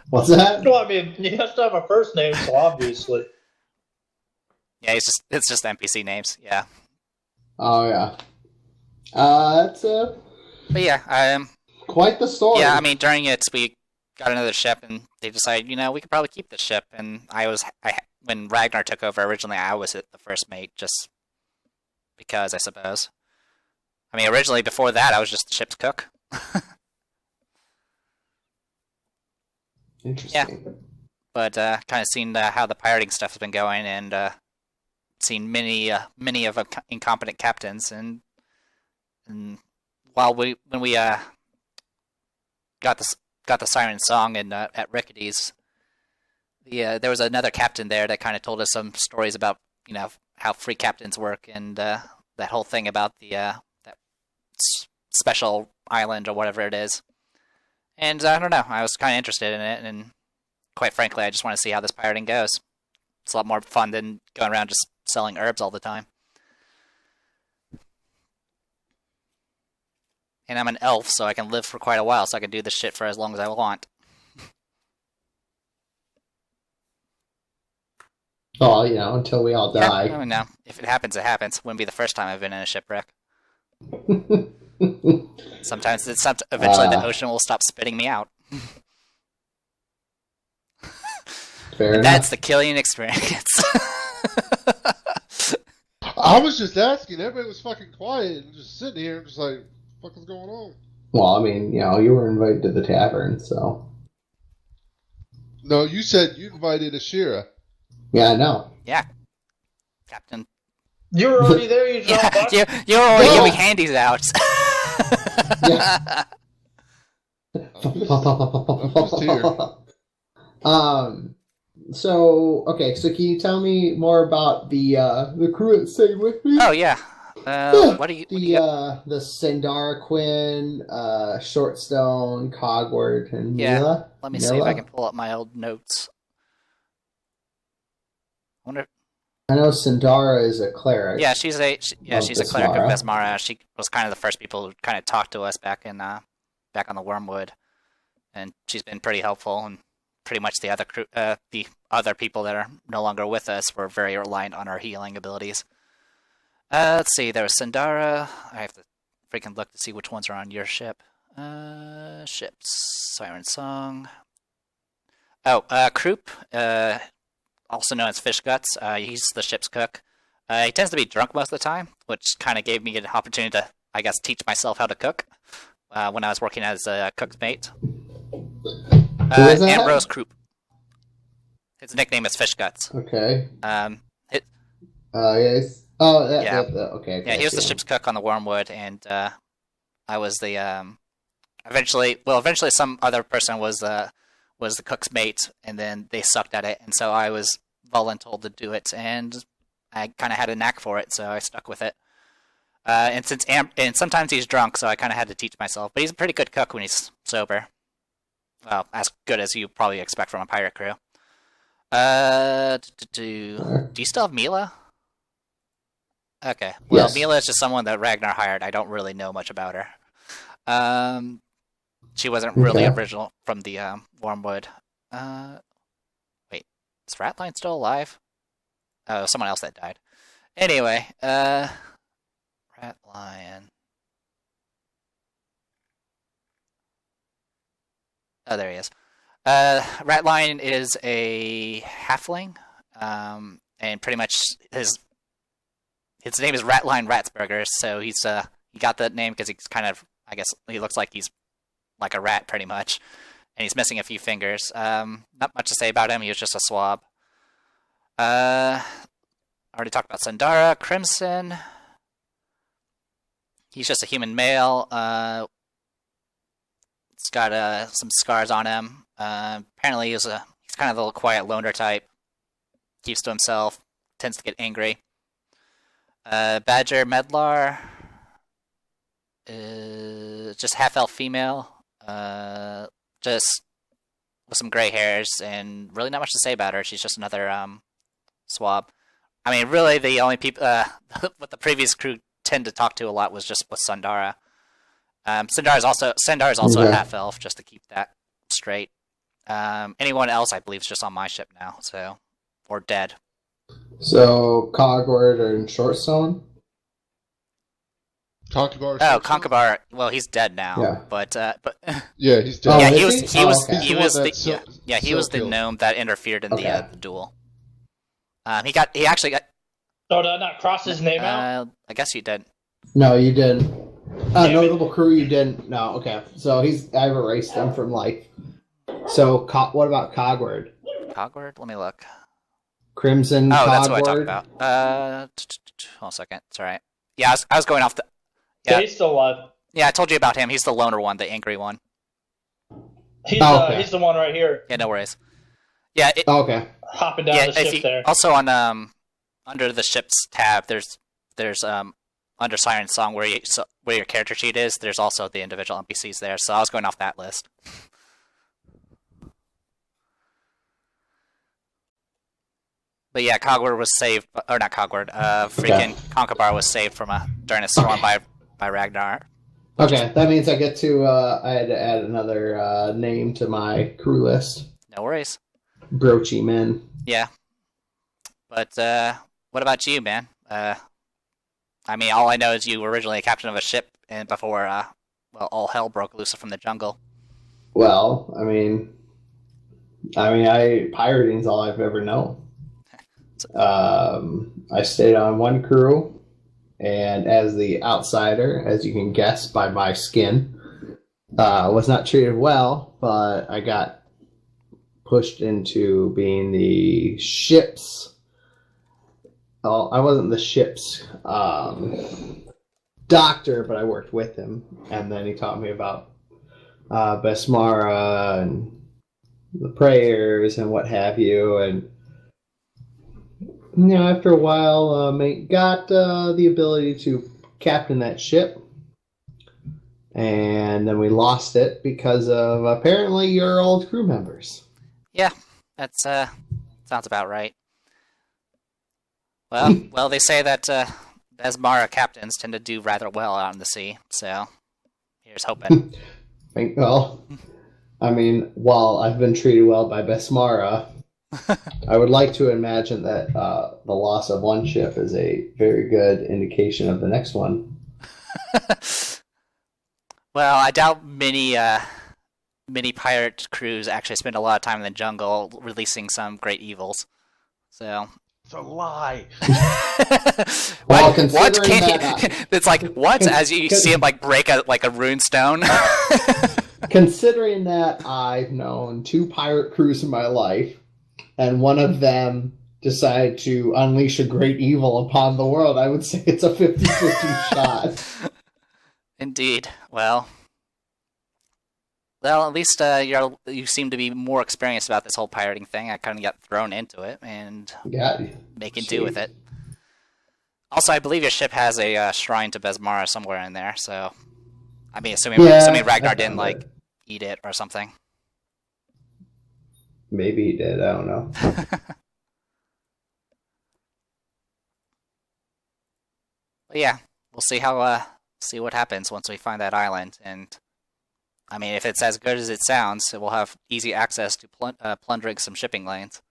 What's that? Well, I mean, he has to have a first name, so obviously. Yeah, it's just NPC names. Yeah. Oh yeah. It's But yeah, quite the story. yeah. I mean, during it, we got another ship, and they decided, we could probably keep this ship. And when Ragnar took over originally, I was the first mate, just because I suppose. I mean, originally before that, I was just the ship's cook. Interesting. Yeah. But kind of seen how the pirating stuff has been going, and seen many of incompetent captains, and when we got the siren song and at Rickety's, there was another captain there that kind of told us some stories about how free captains work, and that whole thing about the that special island or whatever it is. And I don't know, I was kind of interested in it, and quite frankly, I just want to see how this pirating goes. It's a lot more fun than going around just selling herbs all the time. And I'm an elf, so I can live for quite a while, so I can do this shit for as long as I want. Oh, until we all die. Yeah, I mean, no. If it happens, it happens. Wouldn't be the first time I've been in a shipwreck. Sometimes eventually the ocean will stop spitting me out. Fair enough. That's the Killian experience. I was just asking. Everybody was fucking quiet and just sitting here, just like, what the fuck is going on? Well, I mean, you were invited to the tavern, so. No, you said you invited Ashira. Yeah, I know. Yeah. Captain. You were already there, you Yeah, dropped you were already giving handies out. Yeah. I'm just here. So can you tell me more about the crew that stayed with me? Oh, yeah. What do you got? The Sindara Quinn, Shortstone, Cogward, and Mila? Let me see if I can pull up my old notes. I know Sindara is a cleric. Yeah, she's a cleric of Vesmara. She was kind of the first people who kind of talked to us back on the Wormwood, and she's been pretty helpful. And pretty much the other people that are no longer with us were very reliant on our healing abilities. Let's see. There was Sindara. I have to freaking look to see which ones are on your ship. Ships. Siren Song. Oh, Croup. Also known as Fish Guts. He's the ship's cook. He tends to be drunk most of the time, which kind of gave me an opportunity to, I guess, teach myself how to cook when I was working as a cook's mate. Ambrose Croup. His nickname is Fish Guts. Okay. Yes. Okay. Yeah, he was the ship's cook on the Wormwood, and I was the eventually some other person was the cook's mate, and then they sucked at it, and so I was voluntold to do it, and I kind of had a knack for it, so I stuck with it. And sometimes he's drunk, so I kind of had to teach myself, but he's a pretty good cook when he's sober. Well, as good as you probably expect from a pirate crew. Do you still have Mila? Okay. Well, Yes. Mila is just someone that Ragnar hired. I don't really know much about her. She wasn't really original from the Wormwood. Wait, is Ratline still alive? Oh, someone else that died. Anyway, Ratlion. Oh, there he is. Ratlion is a halfling, and pretty much his name is Ratline Ratsburger. So he got that name because he's kind of, I guess, he looks like he's like a rat pretty much, and he's missing a few fingers. Not much to say about him. He was just a swab. I already talked about Sandara. Crimson. He's just a human male. He's got some scars on him. Apparently he's kind of a little quiet loner type. Keeps to himself. Tends to get angry. Badger Medlar. just half elf female, just with some gray hairs, and really not much to say about her. She's just another swab. I mean, really, the only people what the previous crew tend to talk to a lot was just with Sundara. Sundar is also a half elf, just to keep that straight. Anyone else, I believe, is just on my ship now, so or dead. So Cogward and Shortstone. Conkybar. Oh, Conkybar. Well, he's dead now. Yeah. But Yeah, he's Oh, dead. yeah, is he was okay. he The was one the that Sil- he was the Sil killed. gnome that interfered in Okay. the duel. He actually got. Oh, did I not cross his name out? I guess you did. No, you didn't. Damn it. Notable crew, you didn't. No, okay. So I've erased him from life. So what about Cogward? Cogward. Let me look. Crimson Oh, Cogward. that's what I talked about. Hold on a second. It's all right. Yeah, I was going off the. Yeah, he's still alive. Yeah, I told you about him. He's the loner one, the angry one. He's Okay. he's the one right here, Yeah, no worries. Yeah, Okay. hopping down yeah. the ship there. Also on under the ships tab, there's under Siren Song where your character sheet is. There's also the individual NPCs there. So I was going off that list. But yeah, Cogward was saved, or not Cogward. Freaking Conkybar was saved from during a storm by Ragnar. Okay, that means I get to. I had to add another name to my crew list. No worries. Broachy Men. Yeah. But what about you, man? I mean, all I know is you were originally a captain of a ship, and before all hell broke loose from the jungle. Well, I mean, pirating's all I've ever known. I stayed on one crew, and as the outsider, as you can guess by my skin, was not treated well, but I got pushed into being the ship's. Oh, I wasn't the ship's doctor, but I worked with him, and then he taught me about Besmara and the prayers and what have you, and after a while, got the ability to captain that ship, and then we lost it because of apparently your old crew members. Yeah, that's sounds about right. Well, they say that Besmara captains tend to do rather well out in the sea, so here's hoping. Well, I mean, while I've been treated well by Besmara, I would like to imagine that the loss of one ship is a very good indication of the next one. Well, I doubt many pirate crews actually spend a lot of time in the jungle releasing some great evils. So It's a lie. Well, what considering can that, it's like what as you see him like break a rune stone. considering that I've known 2 pirate crews in my life, and one of them decided to unleash a great evil upon the world, I would say it's a 50-50 shot. Indeed. Well, at least you seem to be more experienced about this whole pirating thing. I kind of got thrown into it and Yeah. making do with it. Also, I believe your ship has a shrine to Besmara somewhere in there. So, I mean, assuming Ragnar didn't like eat it or something. Maybe he did. I don't know. But yeah, we'll see see what happens once we find that island. And I mean, if it's as good as it sounds, we'll have easy access to plundering some shipping lanes.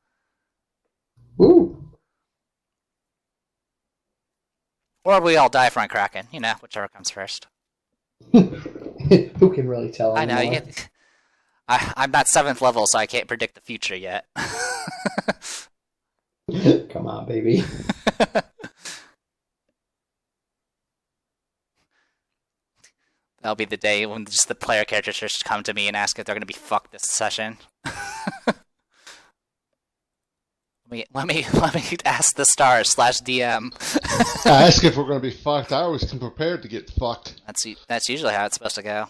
Woo! Or we all die from a kraken, whichever comes first. Who can really tell I know. anymore? I'm not 7th level, so I can't predict the future yet. Come on, baby. That'll be the day when just the player characters just come to me and ask if they're going to be fucked this session. Let me ask the stars /DM. Ask if we're going to be fucked. I always come prepared to get fucked. That's usually how it's supposed to go.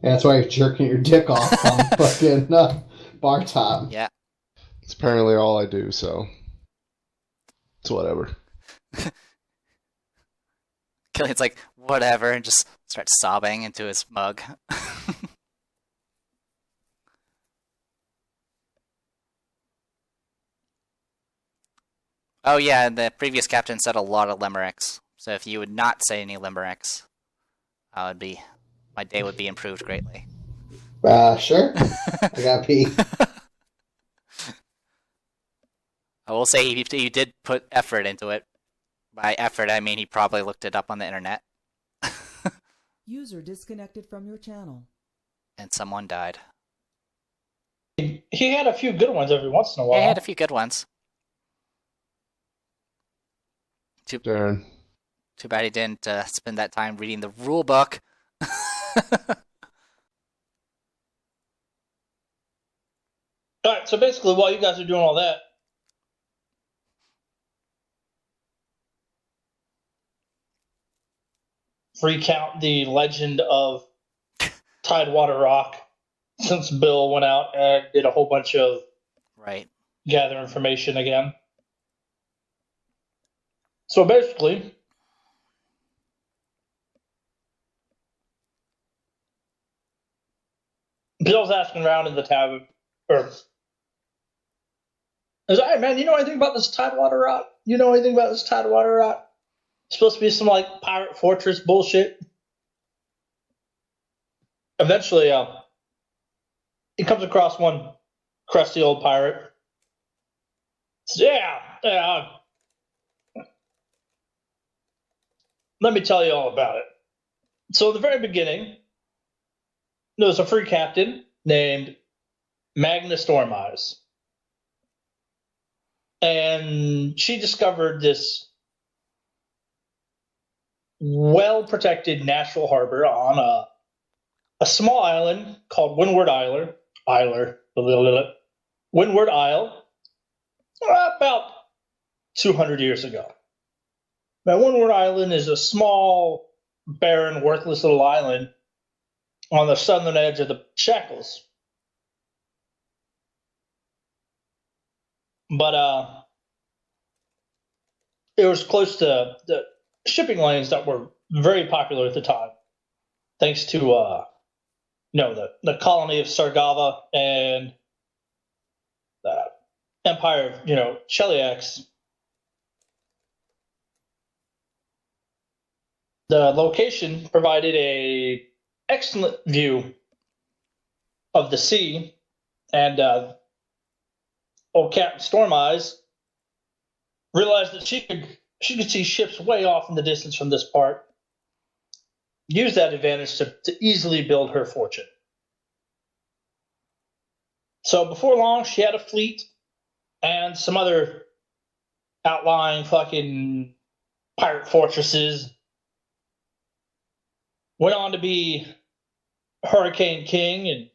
Yeah, that's why you're jerking your dick off on fucking bar top. Yeah. It's apparently all I do, so it's whatever. Killian's like, whatever, and just starts sobbing into his mug. Oh yeah, and the previous captain said a lot of limericks. So if you would not say any limericks, my day would be improved greatly. Sure. I got pee. I will say he did put effort into it. By effort, I mean he probably looked it up on the internet. User disconnected from your channel. And someone died. He had a few good ones every once in a while. Yeah, he had a few good ones. Darren. Too bad he didn't spend that time reading the rule book. Alright, so basically while you guys are doing all that, recount the legend of Tidewater Rock since Bill went out and did a whole bunch of Right. gather information again. So basically, Bill's asking around in the tavern, or is hey man, you know anything about this Tidewater Rock? You know anything about this Tidewater Rock? It's supposed to be some like pirate fortress bullshit. Eventually, he comes across one crusty old pirate. Says, yeah. Let me tell you all about it. So, in the very beginning, there was a free captain named Magnus Stormeyes. And she discovered this well-protected natural harbor on a small island called Windward Windward Isle, about 200 years ago. Now, Windward Island is a small, barren, worthless little island on the southern edge of the Shackles. But it was close to the shipping lanes that were very popular at the time, thanks to the colony of Sargava and the empire of Cheliax. The location provided a excellent view of the sea, and old Captain Stormeyes realized that she could see ships way off in the distance from this part. Use that advantage to easily build her fortune. So before long, she had a fleet and some other outlying fucking pirate fortresses. Went on to be Hurricane King and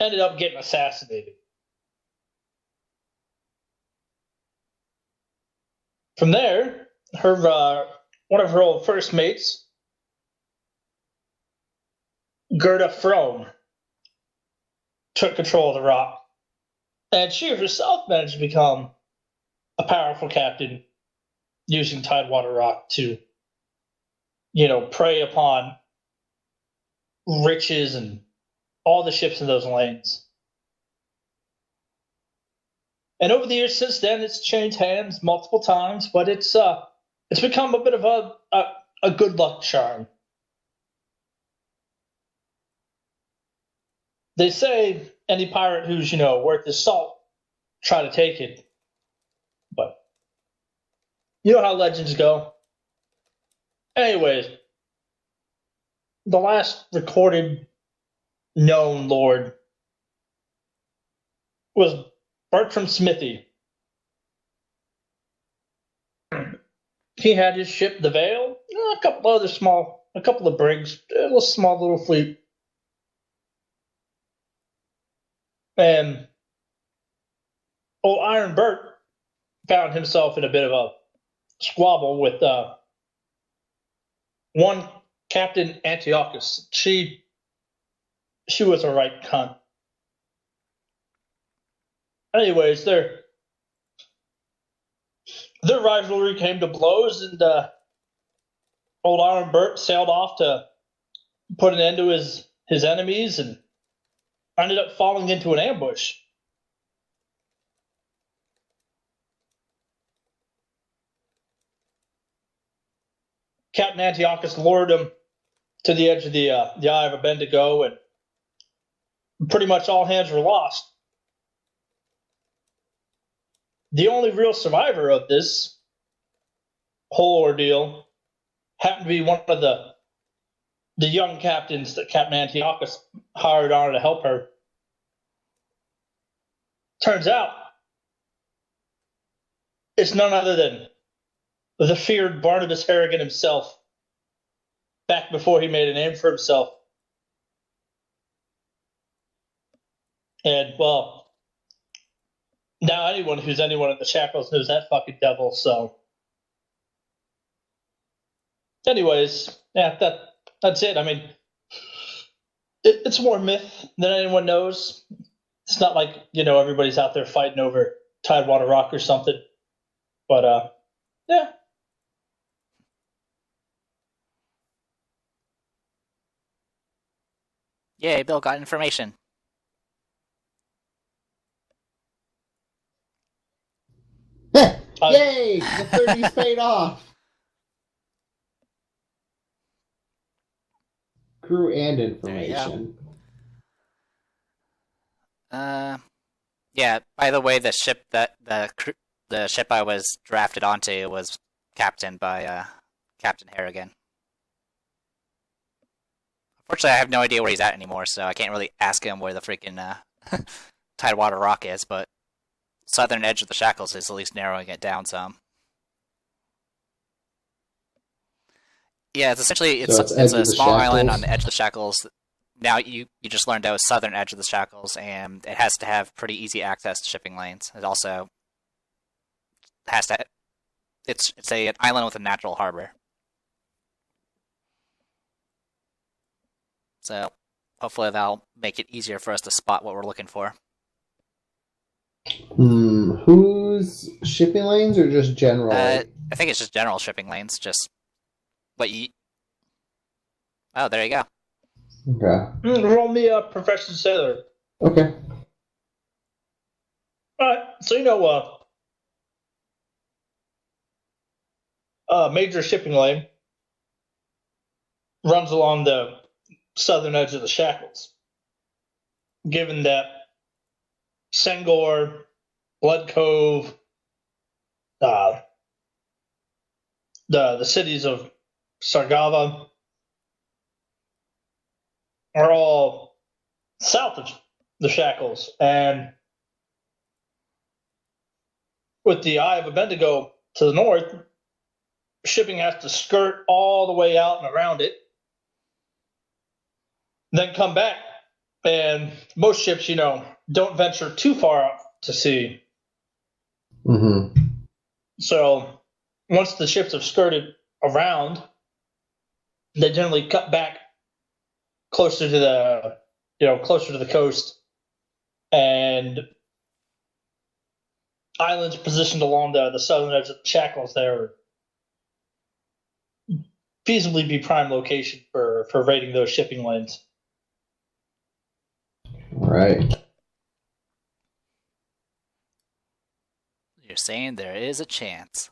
ended up getting assassinated. From there, one of her old first mates, Gerda Frome, took control of the rock, and she herself managed to become a powerful captain using Tidewater Rock to, prey upon riches and all the ships in those lanes. And over the years since then, it's changed hands multiple times, but it's become a bit of a good luck charm. They say any pirate who's worth his salt try to take it, but you know how legends go. Anyways, the last recorded known lord was Bertram Smithy. He had his ship, the Vale, a couple of brigs, a little small little fleet. And old Iron Bert found himself in a bit of a squabble with one Captain Antiochus. She was a right cunt. Anyways, their rivalry came to blows, and old Iron Bert sailed off to put an end to his enemies and ended up falling into an ambush. Captain Antiochus lured him to the edge of the Eye of Bendigo, and pretty much all hands were lost. The only real survivor of this whole ordeal happened to be one of the young captains that Captain Antiochus hired on to help her. Turns out, it's none other than the feared Barnabas Harrigan himself, back before he made a name for himself. And, well, now anyone who's anyone in the Shackles knows that fucking devil, so. Anyways, yeah, that's it. I mean, it's more myth than anyone knows. It's not like, everybody's out there fighting over Tidewater Rock or something. But, yeah. Yay, Bill got information. Yay! The 30's paid off. Crew and information. Yeah. By the way, the ship that the ship I was drafted onto was captained by Captain Harrigan. Unfortunately, I have no idea where he's at anymore, so I can't really ask him where the freaking Tidewater Rock is. But southern edge of the Shackles is at least narrowing it down some. Yeah, it's essentially it's a small island on the edge of the Shackles. Now you just learned that it was southern edge of the Shackles, and it has to have pretty easy access to shipping lanes. It also has to. It's an island with a natural harbor. So hopefully that'll make it easier for us to spot what we're looking for. Whose shipping lanes or just general? I think it's just general shipping lanes. Just what you. Oh, there you go. Okay. Roll me a Professional Sailor. Okay. Alright, so major shipping lane runs along the southern edge of the Shackles. Given that Sengor, Blood Cove, the cities of Sargava are all south of the Shackles, and with the Eye of Bendigo to the north, shipping has to skirt all the way out and around it, then come back. And most ships, don't venture too far out to sea. Mm-hmm. So once the ships have skirted around, they generally cut back closer to the coast, and islands positioned along the southern edge of the Shackles there would feasibly be prime location for raiding those shipping lanes. Right. You're saying there is a chance.